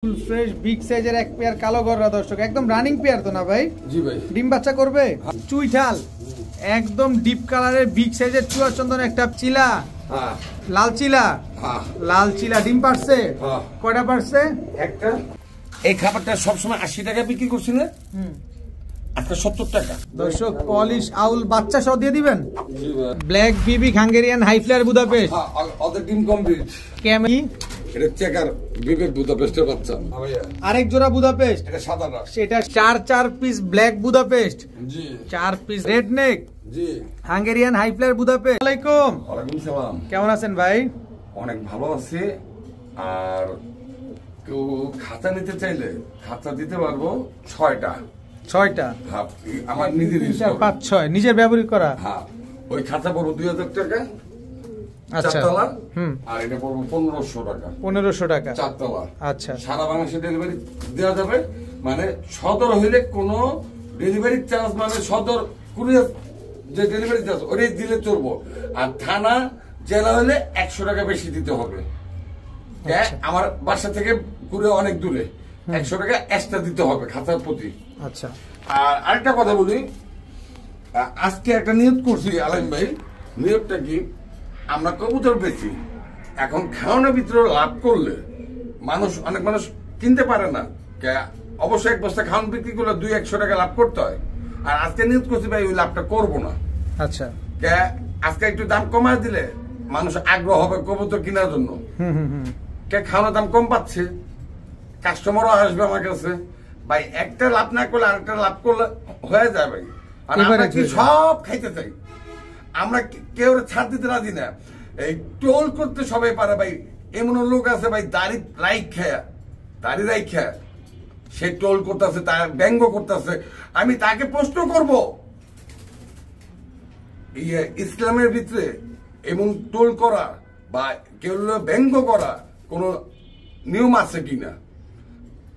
ফুল fresh big সাইজের এক pair কালো গররা দর্শক, একদম রানিং পেয়ার তো না ভাই? জি ভাই। ডিম বাচ্চা করবে? চুইঠাল একদম ডিপ কালারের বিগ সাইজের চুয়া চন্দন একটা চিলা, লাল চিলা, লাল চিলা ডিম পারছে? কয়টা পারছে? একটা। এই খাবারটা সবসময় 80 টাকা বিক্রি করছি না, আজকে 70 টাকা। দর্শক পলিশ আউল বাচ্চা সহ দিয়ে দিবেন। ব্ল্যাক বিবি হাঙ্গেরিয়ান হাই ফ্লায়ার বুদাপেস্ট, ওদের ডিম কমপ্লিট। কেমি এটা চেকার বিবেক বুদাপেস্টের বাচ্চা। আরেক জোড়া বুদাপেস্ট, এটা সাদাটা। সেটা 4 পিস ব্ল্যাক বুদাপেস্ট, জি 4 পিস রেড নেক, জি হাঙ্গেরিয়ান হাই ফ্লায়ার বুদাপেস্ট। আসসালামু আলাইকুম। ওয়ালাইকুম সালাম। কেমন আছেন ভাই? অনেক ভালো আছি। আর কেউ খাতা নিতে চাইলে খাতা দিতে পারবো 6টা। 6টা? হ্যাঁ, আমার নিজের 5 6 নিজের ব্যবহার করা। হ্যাঁ, ওই খাতা পড়বো 2000 টাকা। আচ্ছা। আর এটা পড়বো 1500 টাকা। 1500 টাকা 4 তলা। আচ্ছা। সারা বাংলাদেশে ডেলিভারি দেওয়া যাবে। মানে সদর হইলে কোনো ডেলিভারি চার্জ, মানে সদর কুরিয়ার যে ডেলিভারি চার্জ ওটাই দিলে চলবো। আর থানা জেলা হলে 100 টাকা বেশি দিতে হবে। আমার বাসা থেকে কুরিয়ার অনেক দূরে, 100 টাকা এক্সট্রা দিতে হবে খাতার প্রতি। আচ্ছা। আর আরেকটা কথা বলি, আজকে একটা নিয়োগ করছি আলাইম ভাই। নিয়োগটা কি, আমরা কবুতর বেশি এখন খাওয়ানোর ভিতরে লাভ করলে অনেক মানুষ কিনতে পারে না। অবশ্যই এক বস্তা খাওয়ান বিক্রি করলে 200-100 টাকা লাভ করতে হয়। আর আজকে নিয়োগ করছি ভাই, ওই লাভটা করবো না। আচ্ছা। আজকে একটু দাম কমায় দিলে মানুষ আগ্রহ হবে কবুতর কেনার জন্য। খাওয়ানোর দাম কম পাচ্ছে, কাস্টমারও আসবে আমার কাছে। ভাই একটা লাভ না করলে আরেকটা লাভ করলে হয়ে যায় ভাই। আর আমরা কি সব খাইতে চাই, আমরা কেউ ছাড় দিতে রাজি না। এই টোল করতে সবাই পারে ভাই। এমন লোক আছে ভাই, দাড়ি রাইখা সে টোল করতেছে, তার ব্যঙ্গ করতেছে। আমি তাকে প্রশ্ন করব, ইসলামের ভিতরে এমন টোল করা বা কেউ ব্যঙ্গ করা কোন নিয়ম আছে কিনা?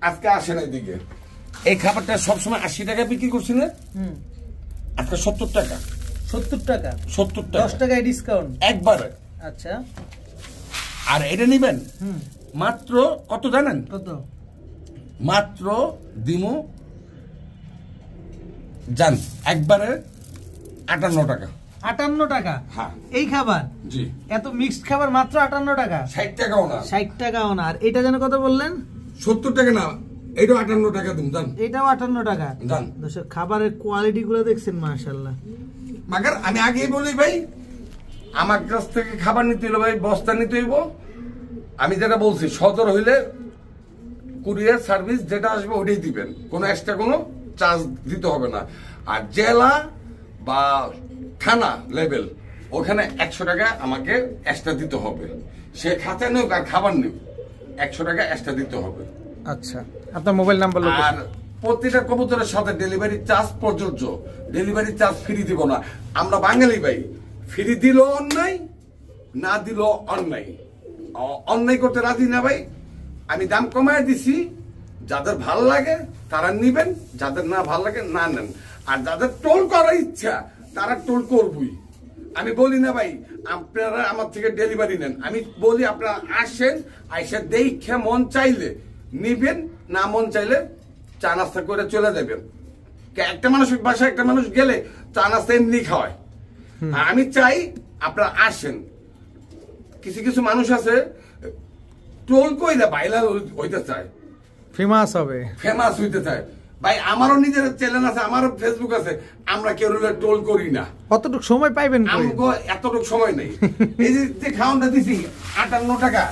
আজকে আসে না এদিকে। এই খাবারটা সবসময় 80 টাকা বিক্রি করছি না, আজকে 70 টাকা। 70 টাকা? 70 টাকা, 10 টাকায় ডিসকাউন্ট একবারে। আচ্ছা। আর এটা নিবেন মাত্র কত জানেন? কত? মাত্র দিমু জান একবারে 58 টাকা। 58 টাকা? হ্যাঁ। এই খাবার? জি। এত মিক্সড খাবার মাত্র 58 টাকা? 60 টাকাও না। 60 টাকাও না। আর এটা যেন কত বললেন? 70 টাকা না, এটা 58 টাকা দিন জান। এটাও 58 টাকা জান। দর্শক খাবারের কোয়ালিটি গুলো দেখছেন, মাশাআল্লাহ। মাগার আমি আগেই বলি ভাই, আমার কাছ থেকে খাবার নিতে হইলে ভাই বস্তা নিতে হইব। আমি যেটা বলছি, সদর হইলে কুরিয়ার সার্ভিস যেটা আসবে ওটাই দিবেন, কোনো এক্সট্রা কোনো চার্জ দিতে হবে না। আর জেলা বা থানা লেভেল ওখানে 100 টাকা আমাকে এক্সট্রা দিতে হবে। সে খাতা নেই আর খাবার নেই, 100 টাকা এক্সট্রা দিতে হবে। আচ্ছা। আপনার মোবাইল নাম্বার? আর প্রতিটা কবুতরের সাথে ডেলিভারি চার্জ প্রযোজ্য। ডেলিভারি চার্জ ফ্রি দিব না। আমরা বাঙালি ভাই, ফ্রি দিল অন্যায়, না দিল অন্যায়। অন্যায় করতে রাজি না ভাই। আমি দাম কমায় দিছি, যাদের ভাল লাগে তারা নিবেন, যাদের না ভাল লাগে না নেন। আর যাদের টোল করার ইচ্ছা তারা টোল করবই। আমি বলি না ভাই আপনারা আমার থেকে ডেলিভারি নেন, আমি বলি আপনারা আসেন, আইসা দেখে মন চাইলে নিবেন, না মন চাইলে চা নাস্তা করে চলে যাবেন। একটা মানুষের বাসায় একটা মানুষ গেলে চা নাস্তা এমনি খাওয়ায়। আমি চাই আপনারা আসেন। কিছু কিছু মানুষ আছে টোল কইলে ভাইরাল হইতে চায়, ফেমাস হবে, ফেমাস হইতে চায়। ভাই আমারও নিজের চ্যানেল আছে, আমারও ফেসবুক আছে, আমরা কেউ টোল করি না। কতটুকু সময় পাইবেন? আমগো এতটুকু সময় নেই। এই যে খাওয়ানটা দিছি 58 টাকা,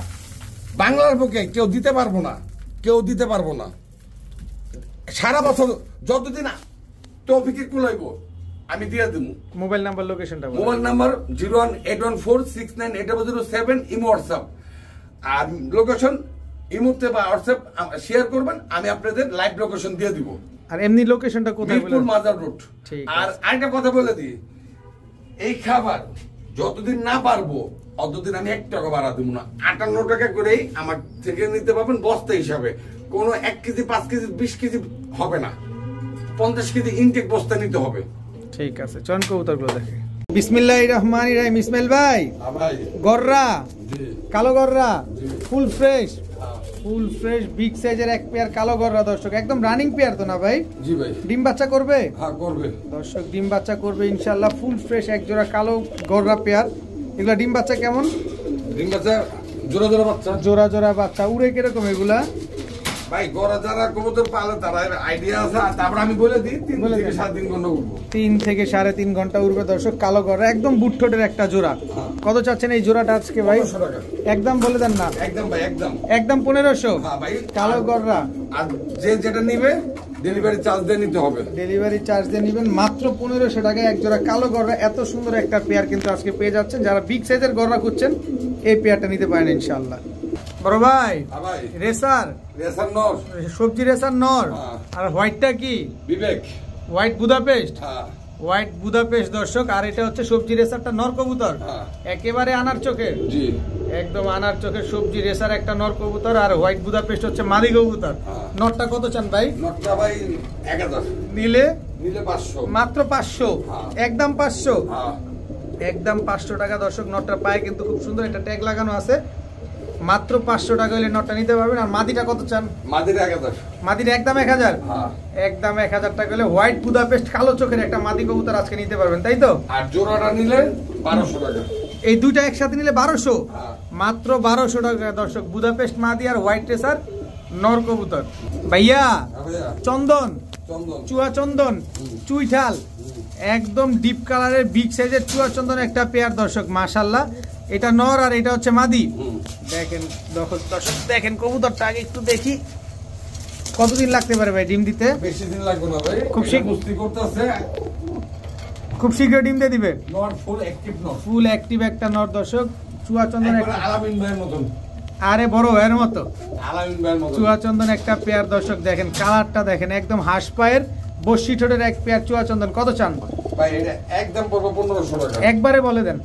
বাংলার পক্ষে কেউ দিতে পারবো না, কেউ দিতে পারবো না। সারা বছর যতদিন তৌফিকে কুলাইবো আমি দিয়ে দেবো। মোবাইল নাম্বার, লোকেশনটা? Mobile number 01814698007, imo WhatsApp. আর লোকেশন ইমোতে বা হোয়াটসঅ্যাপ শেয়ার করবেন, আমি আপনাদের লাইভ লোকেশন দিয়ে দিব। আর এমনি লোকেশনটা কোথায় বলেন? মাজার রোড। আর আরেকটা কথা বলে দিই, এই খাবার যতদিন না পারবো অতদিন আমি 1 টাকা বাড়া দেবো না। 58 টাকা করেই আমার থেকে নিতে পারবেন বস্তা হিসাবে। কোনো 1 কেজি 5 কেজি 20 কেজি হবে না, 50 কেজি ইনটেক বস্তা নিতে হবে। ঠিক আছে, চন কবুতরগুলো দেখে। বিসমিল্লাহির রহমানির রহিম। ইসমাইল ভাই, গররা কালো গররা full fresh full fresh big সাইজের এক পেয়ার কালো গররা দর্শক, একদম রানিং পেয়ার তো না ভাই? জি ভাই। ডিম বাচ্চা করবে? হ্যাঁ করবে দর্শক, ডিম বাচ্চা করবে ইনশাআল্লাহ। ফুল ফ্রেশ এক জোড়া কালো গররা পেয়ার। এগুলা ডিম বাচ্চা কেমন? ডিম বাচ্চা জোড়া জোড়া বাচ্চা। জোড়া জোড়া বাচ্চা। উড়ে কিরকম এগুলা? ভাই গড়া যারা কবুতর পালে তারা আইডিয়া আছে, তারপর আমি বলে দিই 3 থেকে 7 ঘন্টা উঠবো। 3 থেকে 3.5 ঘন্টা উড়বে দর্শক। কালো গড়া একদম বুটঠোটের একটা জোড়া। কত চাচ্ছেন এই জোড়াটা আজকে ভাই? 1500 টাকা। একদম বলে দেন না। একদম ভাই একদম। একদম 1500। হ্যাঁ ভাই। কালো গড়া। আর যে যেটা নিবে ডেলিভারি চার্জ দিয়ে নিতে হবে। ডেলিভারি চার্জ দিয়ে নেবেন মাত্র 1500 টাকায় এক জোড়া কালো গড়া। এত সুন্দর একটা পেয়ার কিন্তু আজকে পেয়ে যাচ্ছেন। যারা বিগ সাইজের গড়া খুঁজছেন এই পেয়ারটা নিতে পারেন ইনশাআল্লাহ। বড় ভাই, রেসার নর, সবজি রেসার নর। আর হোয়াইটটা কি? Bibek. White Budapest. White Budapest দর্শক। আর এটা হচ্ছে সবজি রেসারটা নর কবুতর, একেবারে আনার চোখের। জি একদম আনার চোখের সবজি রেসার একটা নর কবুতর। আর হোয়াইট বুদাপেস্ট হচ্ছে মাদি কবুতর। নরটা কত চান ভাই? নরটা ভাই 1000। নিলে 500। মাত্র 500। একদম 500। একদম 500 টাকা দর্শক। নটটা পায়ে কিন্তু খুব সুন্দর একটা ট্যাগ লাগানো আছে। মাত্র 500 টাকা হলে নটটা নিতে পারবেন। আর মাদিটা কত চান? মাদির 1000। মাদির একদম 1000। একদম 1000 টাকা হলে হোয়াইট বুদাপেস্ট কালো চোখের একটা মাদি কবুতর আজকে নিতে পারবেন, তাই তো? আর জোড়াটা নিলে 1200 টাকা। এই দুইটা একসাথে নিলে 1200। মাত্র 1200 টাকা দর্শক। বুদাপেস্ট মাদি আর হোয়াইট রেসার নর কবুতর। ভাইয়া চন্দন, চুয়া চন্দন, চুইঠাল একদম ডিপ কালারের বিগ সাইজের চুয়া চন্দন একটা পেয়ার দর্শক। মাশাআল্লাহ, এটা নর আর এটা হচ্ছে মাদি। দেখেন দর্শক, দেখেন কবুতরটা আগে একটু দেখি। কতদিন লাগতে পারে ভাই ডিম দিতে? বেশি দিন লাগবে না ভাই, খুব মুস্তি করতেছে, খুব শীঘ্র ডিম দিয়ে দিবে। নর ফুল অ্যাক্টিভ, নর ফুল অ্যাক্টিভ একটা নর দর্শক। চুয়া চন্দন একটা আলামিন ভাইয়ের মতন, আরে বড় এর মতো আলামিন ভাইয়ের মতন চুয়া চন্দন একটা পেয়ার দর্শক। দেখেন কালারটা দেখেন, একদম হাঁস পায়ের বসি ঠোঁটের এক পেয়ার চুয়া চন্দন। কত চান ভাই? এটা একদম পড়বে 1500 টাকা। একবারে বলে দেন।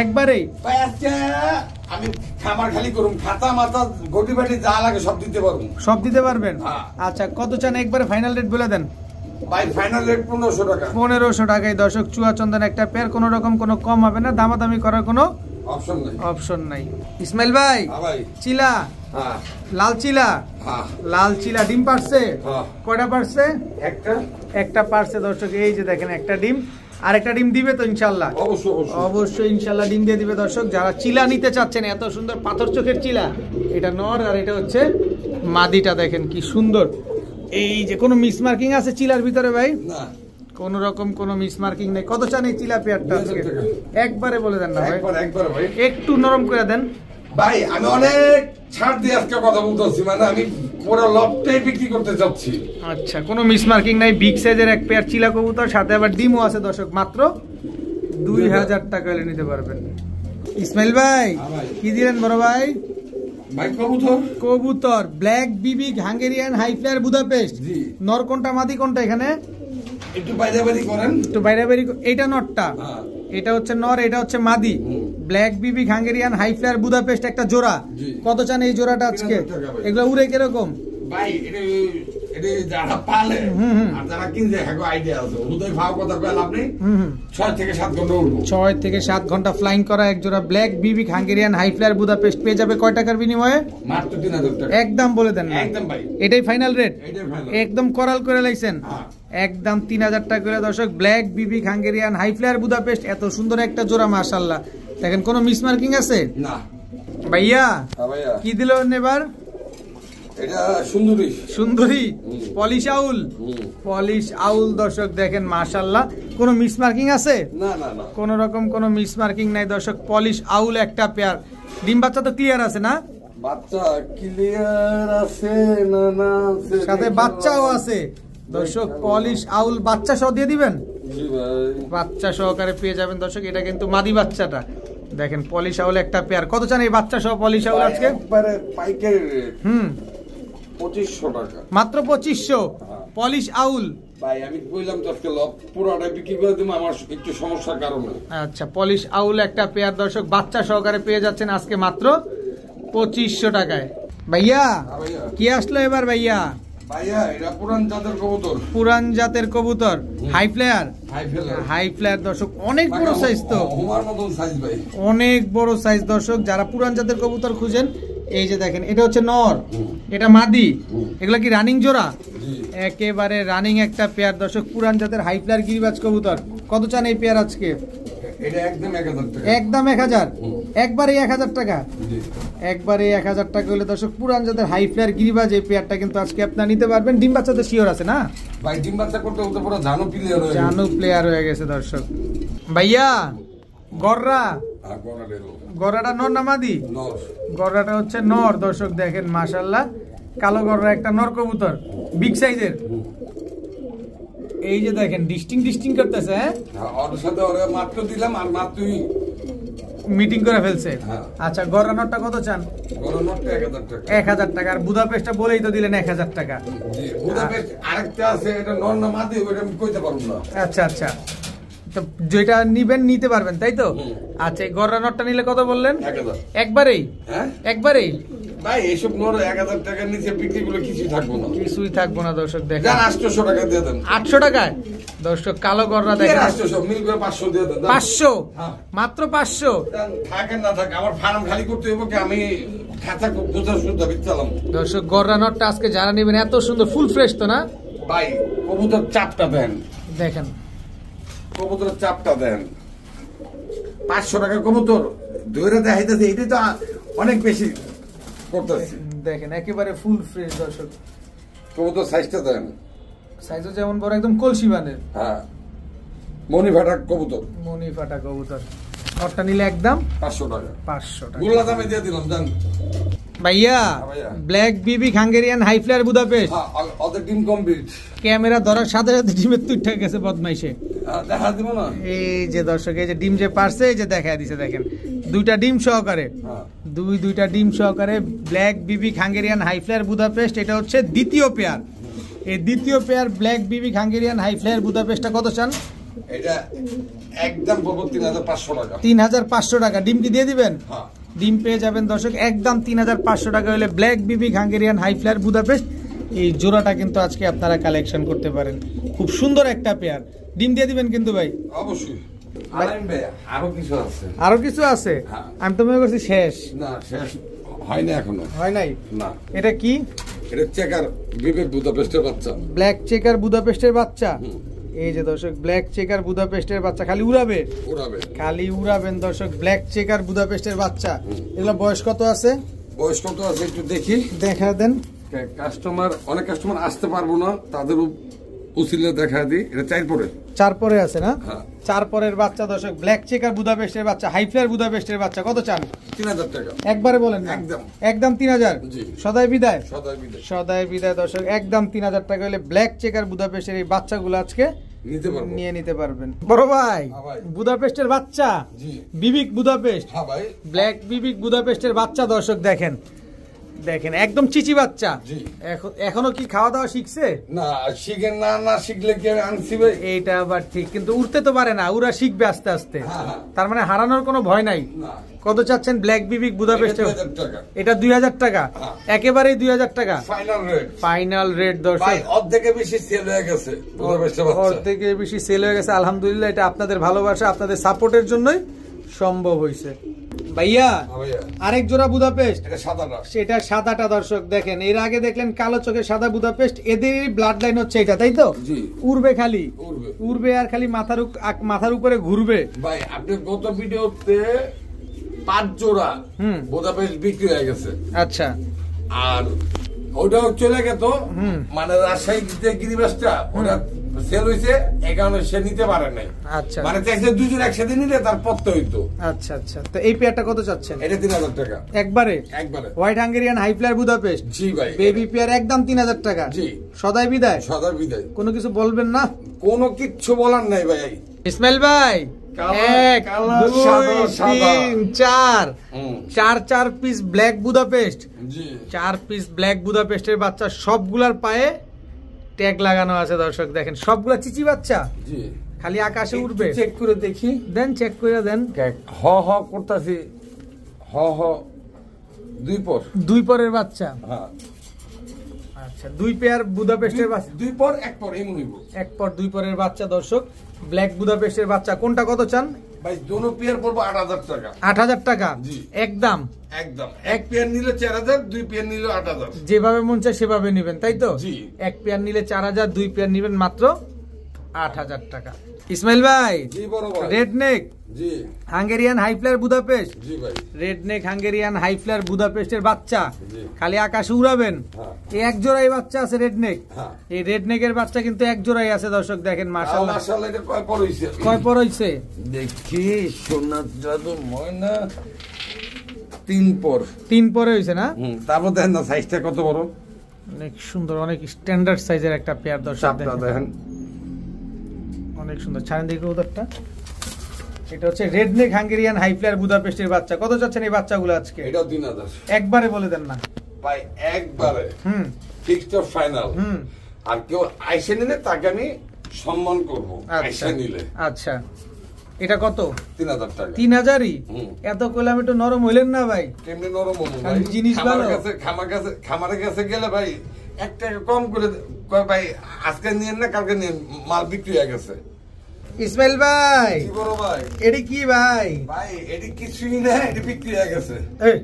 একবারেই ভাই আজকে আমি খামার খালি করুম, খাতা মাথা গটি বাটি যা লাগে সব দিতে পারবো। সব দিতে পারবেন? আচ্ছা কত চান একবারে ফাইনাল রেট বলে দেন। ভাই ফাইনাল রেট 1500 টাকা। 1500 টাকায় দর্শক চুয়া চন্দন একটা পেয়ার। কোনো রকম কোনো কম হবে না, দামাদামি করার কোনো অপশন নাই। ইসমাইল ভাই, চিলা লাল চিলা, লাল চিলা ডিম পারছে? কয়টা পারছে? একটা পারছে দর্শক। এই যে দেখেন একটা ডিম, আর একটা ডিম দিবে তো ইনশাআল্লাহ? অবশ্যই ইনশাআল্লাহ ডিম দিয়ে দিবে দর্শক। যারা চিলা নিতে চাচ্ছেন, এত সুন্দর পাথর চোখের চিলা, এটা নর আর এটা হচ্ছে মাদিটা। দেখেন কি সুন্দর। এই যে কোনো মিস মার্কিং আছে চিলার ভিতরে ভাই? না, কোন রকম কোনো মিস মার্কিং নেই। কত চান এই চিলা পেয়ারটা আজকে? একবারে বলে দেন না ভাই, একটু নরম করে দেন ভাই। আমি অনেক ছাড় দিয়ে আজকে কথা বলতেছি, মানে আমি পুরো লটটাই বিক্রি করতে যাচ্ছি। আচ্ছা, কোনো মিস মার্কিং নাই। বিগ সাইজের এক পেয়ার চিলা কবুতর, সাথে আবার ডিমও আছে দর্শক। মাত্র 2000 টাকা হলে নিতে পারবেন। ইসমাইল ভাই কি দিলেন বড় ভাই? ভাই কবুতর, কবুতর ব্ল্যাক বিবি হাঙ্গেরিয়ান হাই ফ্লায়ার বুদাপেস্ট। নর কোনটা মাদি কোনটা? এখানে একটু বাইরাবাড়ি করেন, একটু বাইরাবাড়ি। এইটা নরটা, এটা হচ্ছে নর, এটা হচ্ছে মাদি। ব্ল্যাক বিবি হাঙ্গেরিয়ান হাই ফ্লায়ার বুদাপেস্ট একটা জোড়া। কত চান এই জোড়াটা আজকে? এগুলো উড়ে কিরকম ভাই? এটা যারা পালে আর যারা কিনছে হ্যাঁ আইডিয়া আছে। উদয় ভাও কথা কইল আপনি 6 থেকে 7 ঘন্টা উড়বো। 6 থেকে 7 ঘন্টা ফ্লাইং করা এক জোড়া ব্ল্যাক বিবি হাঙ্গেরিয়ান হাই ফ্লায়ার বুদাপেস্ট পেয়ে যাবে কয় টাকার বিনিময়ে? মাত্র 3000 টাকা। একদম বলে দেন না। একদম ভাই, এটাই ফাইনাল রেট? একদম করাল করে লাইছেন। একদম 3000 টাকা করে দর্শক। ব্ল্যাক বিবি হাঙ্গেরিয়ান হাই ফ্লায়ার বুদাপেস্ট, এত সুন্দর একটা জোড়া মাশাআল্লাহ। দেখেন কোনো মিস মার্কিং আছে না ভাইয়া? কি দিলেন এবার? এটা সুন্দরী, সুন্দরী পলিশ আউল, পলিশ আউল দর্শক। দেখেন মাশাআল্লাহ, কোনো মিস মার্কিং আছে? না না না, কোন রকম কোনো মিস মার্কিং নাই দর্শক। পলিশ আউল একটা পেয়ার। ডিম বাচ্চা তো ক্লিয়ার আছে না? বাচ্চা ক্লিয়ার আছে না? না, সাথে বাচ্চাও আছে দর্শক। পলিশ আউল বাচ্চা সহ দিয়ে দিবেন? জি ভাই, বাচ্চা সহকারে পেয়ে যাবেন দর্শক। এটা কিন্তু মাদি বাচ্চাটা। দেখেন পলিশ আউল একটা পেয়ার। কত চান এই বাচ্চা সহ পলিশ আউল আজকে? একবারে পাইকারি রেট 2500 টাকা। মাত্র 2500 পলিশ আউল। ভাই আমি কইলাম তো আজকে পুরোটা বিক্রি করে দিম আমার একটু সমস্যার কারণে। আচ্ছা, পলিশ আউল একটা পেয়ার দর্শক বাচ্চা সহকারে পেয়ে যাচ্ছেন আজকে মাত্র 2500 টাকায়। ভাইয়া কি আসলো এবার? ভাইয়া ভাইয়া এটা পুরান জাতের কবুতর। পুরান জাতের কবুতর হাই ফ্লায়ার। হাই ফ্লায়ার দর্শক, অনেক বড় সাইজ তো। আমার মতন সাইজ ভাই, অনেক বড় সাইজ দর্শক। যারা পুরান জাতের কবুতর খুঁজেন এই যে দেখেন এটা হচ্ছে নর, এটা মাদি, এগুলা কি রানিং জোড়া? একেবারে রানিং একটা পেয়ার দর্শক, পুরান জাতের হাই ফ্লায়ার গিরিবাজ কবুতর। কত চান এই পেয়ার আজকে? এটা একদম 1000 টাকা। একদম 1000, একবারে 1000 টাকা, একবারে 1000 টাকা হলে দর্শক পুরান জাতের হাই ফ্লায়ার গিরিবাজ এই পেয়ারটা কিন্তু আজকে আপনারা নিতে পারবেন। ডিম বাচ্চা তো শিওর আছে না ভাই? ডিম বাচ্চা করতে হতে পুরো জানো প্লেয়ার হয়ে গেছে, জানো প্লেয়ার হয়ে গেছে দর্শক। ভাইয়া গররা, গররাটা নর না মাদি? নর। গররাটা হচ্ছে নর দর্শক, দেখেন মাশাআল্লাহ কালো গররা একটা নর কবুতর, বিগ সাইজের। এই যে দেখেন ডিস্টিং করতেছে। হ্যাঁ ওর সাথে ওরে মাত্র দিলাম আর মাত্রই মিটিং করে ফেলছে। আচ্ছা গররা নরটা কত চান? গররা নরটা 1000 টাকা। 1000 টাকা। আর বুদাপেস্টটা বলেই তো দিলেন 1000 টাকা। জি, বুদাপেস্ট আরেকটা আছে, এটা নর না মাদি ওটা আমি কইতে পারবো না। আচ্ছা আচ্ছা, তো যেটা নিবেন নিতে পারবেন তাই তো? আচ্ছা এই গররা নরটা নিলে কত বললেন? 1000। একবারেই? হ্যাঁ একবারেই ভাই, এইসব নর 1000 টাকার নিচে বিক্রি করলে কিছুই থাকবো না, কিছুই থাকবো না দর্শক। দেখেন 800 টাকা দিয়ে দেন। 800 টাকায় দর্শক কালো গররা দেখেন, 800 মিল করে 500 দিয়ে দেন। 500? মাত্র 500? থাকেন না থাকে, আমার ফার্ম খালি করতে হইব কি? আমি খাতা গোছা শুদ্ধ বিচ্ছালাম দর্শক। গররা নটটা আজকে যারা নেবেন এত সুন্দর ফুল ফ্রেশ তো না ভাই? কবুতর চাপটা দেন, দেখেন কবুতরের চাপটা দেন। 500 টাকা কবুতর ধরে দেখাইতেছে, এটাই তো অনেক বেশি করতেছে। দেখেন একেবারে ফুল ফ্রেশ দর্শক। কবুতর সাইজটা দেন, সাইজও যেমন বড় একদম কলসি বানের। হ্যাঁ মনি ফাটা কবুতর, মনি ফাটা কবুতর। নটটা নিলে একদম 500 টাকা। 500 টাকা গুলা দামে দিয়ে দিলাম জান ভাইয়া। ব্ল্যাক বিবি হাঙ্গেরিয়ান হাই ফ্লায়ার বুদাপেস্ট, ওদের টিম কমপ্লিট। ক্যামেরা ধরার সাথে সাথে ডিমের তুইটা গেছে বদমাইশে। দেখা দিব না? এই যে দর্শক, এই যে ডিম যে পারছে, এই যে দেখা দিছে দেখেন, দুইটা ডিম সহকারে, দুইটা ডিম সহকারে ব্ল্যাক বিবি হাঙ্গেরিয়ান হাই ফ্লায়ার বুদাপেস্ট। এটা হচ্ছে দ্বিতীয় পেয়ার। এই দ্বিতীয় পেয়ার ব্ল্যাক বিবি হাঙ্গেরিয়ান হাই ফ্লায়ার বুদাপেস্টটা কত চান? এটা একদম 3500 টাকা। 3500 টাকা। ডিম কি দিয়ে দিবেন? ডিম পেয়ে যাবেন দর্শক একদম 3500 টাকা হলে ব্ল্যাক বিবি হাঙ্গেরিয়ান হাই ফ্লায়ার বুদাপেস্ট। এই জোড়াটা কিন্তু আজকে আপনারা কালেকশন করতে পারেন, খুব সুন্দর একটা পেয়ার। ডিম দিয়ে দিবেন কিন্তু ভাই? অবশ্যই। আরো কিছু আছে? আরো কিছু আছে? আমি তো মনে করছি শেষ। না, শেষ হয় না, এখনো হয় নাই। না। এটা কি? এটা চেকার বিবেক বুদাপেস্টের বাচ্চা, ব্ল্যাক চেকার বুদাপেস্টের বাচ্চা। এই যে দর্শক ব্ল্যাক চেকার বুদাপেস্টের বাচ্চা, খালি উড়াবে খালি উড়াবেন দর্শক। ব্ল্যাক চেকার বুদাপেস্টের বাচ্চা। এগুলো বয়স কত আছে? বয়স কত আছে একটু দেখি, দেখা দেন। কাস্টমার, অনেক কাস্টমার আসতে পারবো না, তাদের উচিলে দেখা দিই। এটা 4 পরে, 4 পরে আছে না? 4 পরের বাচ্চা দর্শক, ব্ল্যাক চেকার বুদাপেস্টের বাচ্চা, হাই ফ্লায়ার বুদাপেস্টের বাচ্চা। কত চান? 3000 টাকা। একবারে বলেন না? একদম 3000। সদাই বিদায়। সদাই বিদায় দর্শক, একদম 3000 টাকা হলে ব্ল্যাক চেকার বুদাপেস্টের এই বাচ্চাগুলো আজকে নিয়ে নিতে পারবেন। বড় ভাই বুদাপেস্টের বাচ্চা, বিবিক বুদাপেস্ট, ব্ল্যাক বিবিক বুদাপেস্টের বাচ্চা দর্শক দেখেন, দেখেন একদম চিচি বাচ্চা। এখনো কি খাওয়া দাওয়া শিখছে? না শিখে না, না শিখলে কি আমি আনছি ভাই? এইটা আবার ঠিক, কিন্তু উঠতে তো পারে না, ওরা শিখবে আস্তে আস্তে। তার মানে হারানোর কোনো ভয় নাই। কত চাচ্ছেন ব্ল্যাক বিবিক বুদাপেস্ট? এটা 2000 টাকা, একেবারেই 2000 টাকা ফাইনাল রেট দর্শক। অর্ধেকে বেশি সেল হয়ে গেছে, অর্ধেকে বেশি সেল হয়ে গেছে। আলহামদুলিল্লাহ, এটা আপনাদের ভালোবাসা, আপনাদের সাপোর্টের জন্যই সম্ভব হয়েছে। ভাইয়া আরেক জোড়া বুদাপেস্ট, সেটা সাদাটা দর্শক দেখেন। এর আগে দেখলেন কালো চোখের সাদা বুদাপেস্ট, এদেরই ব্লাড লাইন হচ্ছে এটা, তাই তো? উড়বে, খালি উড়বে আর খালি মাথার উপরে ঘুরবে। ভাই আপনি গত ভিডিওতে 5 জোড়া বুদাপেস্ট বিক্রি হয়ে গেছে। আচ্ছা, আর ওটাও চলে গেত, মানে রাজশাহীতে গিরিবাসটা ওটা সেল হইছে, এই কারণে সে নিতে পারে নাই। আচ্ছা, মানে চাইছে দুজন একসাথে নিলে তার পড়তে হইতো। আচ্ছা আচ্ছা, তো এই পেয়ারটা কত চাচ্ছেন? এটা 3000 টাকা। একবারে white Hungarian high flyer Budapest. জি ভাই, বেবি পেয়ার একদম 3000 টাকা। জি, সদাই বিদায়। সদাই বিদায়। কোনো কিছু বলবেন না? কোনো কিচ্ছু বলার নাই ভাই। ইসমাইল ভাই 1 2 3 4 পিস ব্ল্যাক বুদাপেস্ট। জি, 4 পিস ব্ল্যাক বুদাপেস্টের বাচ্চা, সবগুলার পায়ে ট্যাগ লাগানো আছে দর্শক দেখেন, সবগুলা চিচি বাচ্চা। জি, খালি আকাশে উড়বে। চেক করে দেখি, দেন চেক করে দেন। হ হ করতেছি, হ হ 2 পরের বাচ্চা। হ্যাঁ, আচ্ছা 2 পেয়ার বুদাপেস্টের বাচ্চা, 2 পর 1 পর এমন হইব। 1 পর 2 পরের বাচ্চা দর্শক, ব্ল্যাক বুদাপেস্টের বাচ্চা। কোনটা কত চান? ভাই দোনো পেয়ার পড়বো 8,000 টাকা। 8,000 টাকা জি। একদম একদম। এক পেয়ার নিলে 4,000, 2 পেয়ার নিলে 8,000। যেভাবে মন চায় সেভাবে নেবেন, তাই তো? জি। এক পেয়ার নিলে 4,000, 2 পেয়ার নেবেন মাত্র 8,000 টাকা। ইসমাইল ভাই, জি বড় ভাই। রেড নেক জি হাঙ্গেরিয়ান হাই ফ্লায়ার বুদাপেস্ট, জি ভাই। Red neck Hungarian high flyer বুদাপেস্টের বাচ্চা, জি। খালি আকাশে উড়াবেন। হ্যাঁ। এই এক জোড়াই বাচ্চা আছে রেড নেক। হ্যাঁ। এই রেড নেকের বাচ্চা কিন্তু এক জোড়াই আছে দর্শক, দেখেন মাশাআল্লাহ। মাশাআল্লাহ, এটা কয় পর হইছে? কয় পর হইছে? দেখি সোনার জাদু ময়না 3 পর। 3 পরে হইছে না? তারপর দেখেন না সাইজটা কত বড়, অনেক সুন্দর, অনেক স্ট্যান্ডার্ড সাইজের একটা পেয়ার দর্শক, চাপটা দেখেন। অনেক সুন্দর। ছাড়েন দেখি উদারটা। এটা হচ্ছে red neck Hungarian high flyer বুদাপেস্টের বাচ্চা। কত চাচ্ছেন এই বাচ্চাগুলো আজকে? এটাও 3,000 একবারে বলে দেন না ভাই, একবারে ফিক্সড অফ ফাইনাল। হুম। আর কেউ আইসে নিলে তাকে আমি সম্মান করব। আচ্ছা আইসে নিলে আচ্ছা। এটা কত? 3,000 টাকা। 3,000ই? হুম। এত কইলে আমি একটু নরম হইলেন না ভাই? কেমনে নরম হবো ভাই? কারণ জিনিস ভালো। খামারের কাছে গেলে ভাই 1 টাকা কম করে কয় ভাই আজকে নিয়েন না কালকে নিয়েন, মাল বিক্রি হয়ে গেছে। ইসমাইল ভাই, কি বড় ভাই? এডি কি ভাই? ভাই এটি কিছুই না, এটি বিক্রি হয়ে গেছে। এই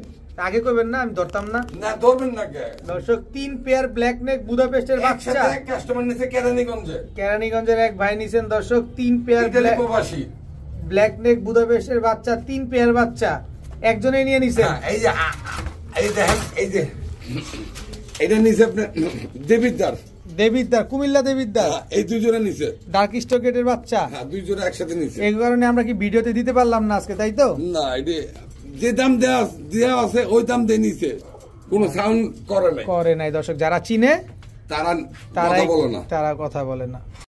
আগে কইবেন না, আমি ধরতাম না। না ধরবেন না কে? দর্শক 3 পেয়ার ব্ল্যাক নেক বুদাপেস্টের বাচ্চা একসাথে এক কাস্টমার নিছে কেরানীগঞ্জে। কেরানীগঞ্জের এক ভাই নিছেন দর্শক 3 পেয়ার ইতালি প্রবাসী। ব্ল্যাক নেক বুদাপেস্টের বাচ্চা, 3 পেয়ার বাচ্চা একজনেই নিয়ে নিছেন। হ্যাঁ, এই যে এই দেখেন, এই যে এটা নিছে আপনার দেবিদ্দার, দেবিদ্দার, কুমিল্লা দেবিদ্দার। এই 2 জোড়া নিছে। ডার্ক স্টকেটের বাচ্চা। হ্যাঁ, 2 জোড়া একসাথে নিছে। এই কারণে আমরা কি ভিডিওতে দিতে পারলাম না আজকে, তাই তো? না, এটা যে দাম দেয়া আছে ওই দাম দিয়ে নিছে, কোনো সাউন্ড করে নাই। করে নাই দর্শক, যারা চিনে তারা কথা বলে না। তারা কথা বলে না।